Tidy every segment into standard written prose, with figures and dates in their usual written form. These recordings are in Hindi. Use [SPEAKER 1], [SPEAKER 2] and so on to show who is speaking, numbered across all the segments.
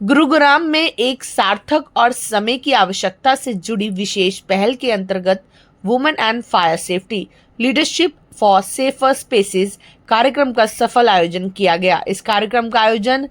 [SPEAKER 1] गुरुग्राम में एक सार्थक और समय की आवश्यकता से जुड़ी विशेष पहल के अंतर्गत women and fire safety leadership for safer spaces कार्यक्रम का सफल आयोजन किया गया। इस कार्यक्रम का आयोजन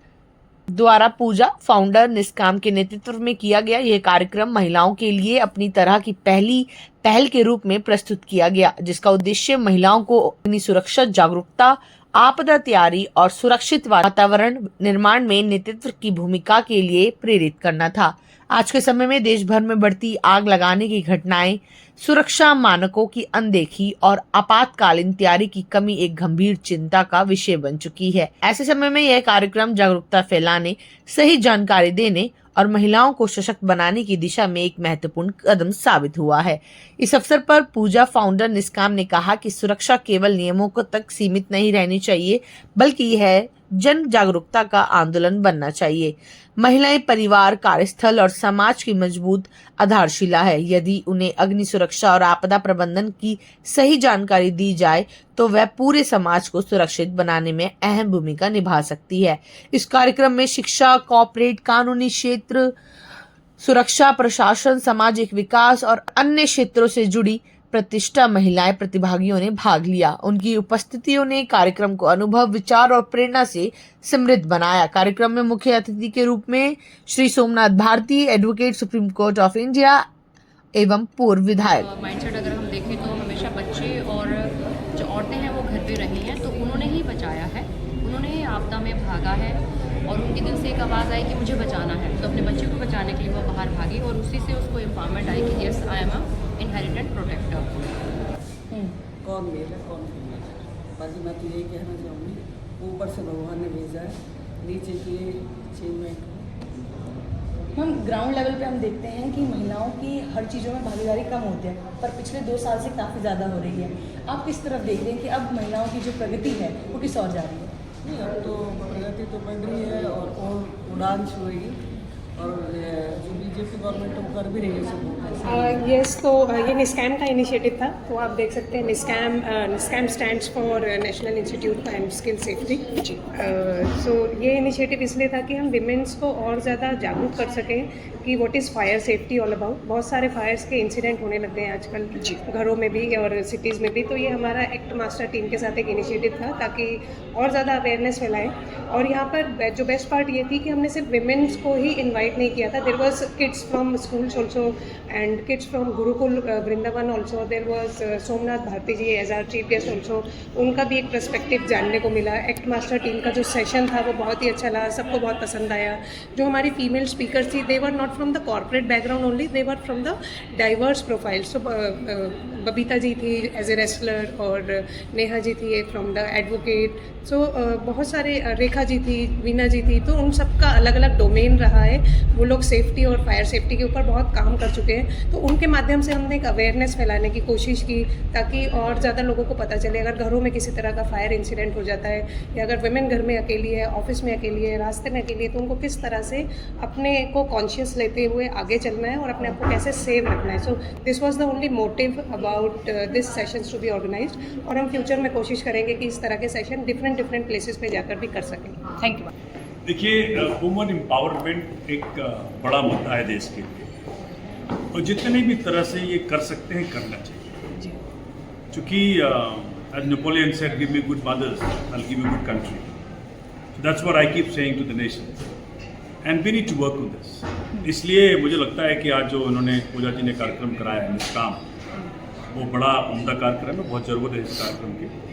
[SPEAKER 1] द्वारा पूजा फाउंडर निष्काम के नेतृत्व में किया गया। यह कार्यक्रम महिलाओं के लिए अपनी तरह की पहली पहल के रूप में प्रस्तुत किया गया, जिसका उद्देश्य महिलाओं को अपनी सुरक्षा जागरूकता, आपदा तैयारी और सुरक्षित वातावरण निर्माण में नेतृत्व की भूमिका के लिए प्रेरित करना था। आज के समय में देश भर में बढ़ती आग लगाने की घटनाएं, सुरक्षा मानकों की अनदेखी और आपातकालीन तैयारी की कमी एक गंभीर चिंता का विषय बन चुकी है। ऐसे समय में यह कार्यक्रम जागरूकता फैलाने, सही जानकारी देने और महिलाओं को सशक्त बनाने की दिशा में एक महत्वपूर्ण कदम साबित हुआ है। इस अवसर पर पूजा फाउंडर निष्काम ने कहा कि सुरक्षा केवल नियमों को तक सीमित नहीं रहनी चाहिए, बल्कि यह जन जागरूकता का आंदोलन बनना चाहिए। महिलाएं परिवार, कार्यस्थल और समाज की मजबूत आधारशिला है। यदि उन्हें अग्नि सुरक्षा और आपदा प्रबंधन की सही जानकारी दी जाए तो वह पूरे समाज को सुरक्षित बनाने में अहम भूमिका निभा सकती है। इस कार्यक्रम में शिक्षा, कॉर्पोरेट, कानूनी क्षेत्र, सुरक्षा, प्रशासन, सामाजिक विकास और अन्य क्षेत्रों से जुड़ी प्रतिष्ठा महिलाएं प्रतिभागियों ने भाग लिया। उनकी उपस्थितियों ने कार्यक्रम को अनुभव, विचार और प्रेरणा से समृद्ध बनाया। कार्यक्रम में मुख्य अतिथि के रूप में Shri Somnath Bharti, advocate, supreme court of India एवं पूर्व विधायक।
[SPEAKER 2] माइंडसेट अगर हम देखें तो हमेशा बच्चे और जो औरतें हैं वो घर पे रही हैं, तो उन्होंने ही बचाया है, उन्होंने ही आपदा में भागा है और उनके दिल से एक आवाज़ आई कि मुझे बचाना है, तो अपने बच्चे को बचाने के लिए वो बाहर भागी और उसी से उसको एम्पावरमेंट आई कि yes I am a inherited protector.
[SPEAKER 3] कौन मेल है कौन फीमेल है, बाकी मैं तो यही कहना चाहूँगी, ऊपर से भगवान ने भेजा है, नीचे की अचीवमेंट।
[SPEAKER 4] हम ग्राउंड लेवल पे हम देखते हैं कि महिलाओं की हर चीज़ों में भागीदारी कम होती है, पर पिछले 2 साल से काफ़ी ज़्यादा हो रही है। आप किस तरफ देख रहे हैं कि अब महिलाओं की जो प्रगति है वो किस ओर जा रही है?
[SPEAKER 3] नहीं, अब तो प्रगति तो बढ़ रही है और उड़ान छुएगी, और जो बीजेपी गवर्नमेंट वो कर भी रही है सब।
[SPEAKER 5] यस, तो ये निस्कैम का इनिशिएटिव था, तो आप देख सकते हैं निस्कैम stands for national institute and skill safety. So ये इनिशिएटिव इसलिए था कि हम विमेंस को और ज़्यादा जागरूक कर सकें कि what is fire safety all about. बहुत सारे फायर्स के इंसिडेंट होने लग गए हैं आजकल घरों में भी और सिटीज़ में भी, तो ये हमारा एक्ट मास्टर टीम के साथ एक इनिशिएटिव था ताकि और ज़्यादा अवेयरनेस फैलाएं। और यहाँ पर जो बेस्ट पार्ट ये थी कि हमने सिर्फ विमेंस को ही इन्वाइट नहीं किया था, there was kids from schools also and kids from Gurukul Vrindavan also, there was Somnath Bharti ji as our chief guest also. उनका भी एक पर्सपेक्टिव जानने को मिला। एक्ट मास्टर टीम का जो सेशन था वो बहुत ही अच्छा लगा, सबको बहुत पसंद आया। जो हमारी फीमेल स्पीकर थी, they were not from the corporate background only, they were from the diverse profile. So Babita ji थी एज ए रेसलर और नेहा जी थी फ्रॉम द एडवोकेट। सो बहुत सारे, रेखा जी थी, वीना जी थी, तो उन सबका अलग अलग डोमेन रहा है। वो लोग सेफ्टी और फायर सेफ्टी के ऊपर बहुत काम कर चुके हैं, तो उनके माध्यम से हमने एक अवेयरनेस फैलाने की कोशिश की ताकि और ज़्यादा लोगों को पता चले अगर घरों में किसी तरह का फायर इंसिडेंट हो जाता है या अगर वुमेन घर में अकेली है, ऑफिस में अकेली है, रास्ते में अकेली है, तो उनको किस तरह से अपने को कॉन्शियस लेते हुए आगे चलना है और अपने आप को कैसे सेव रखना है। So this was the only motive about this sessions to be organised, और हम फ्यूचर में कोशिश करेंगे कि इस तरह के सेशन डिफरेंट प्लेसेस पे जाकर भी कर सकें। Thank you.
[SPEAKER 6] देखिए, वुमन एम्पावरमेंट एक बड़ा मुद्दा है देश के लिए, और जितने भी तरह से ये कर सकते हैं करना चाहिए, क्योंकि as Napoleon said, give me good mothers, I will give you good country. So that's what I keep saying to the nation, and we need to work on this. इसलिए मुझे लगता है कि आज जो उन्होंने पूजा जी ने कार्यक्रम कराया है निष्काम, वो बड़ा उम्दा कार्यक्रम है, बहुत ज़रूरत है इस कार्यक्रम की।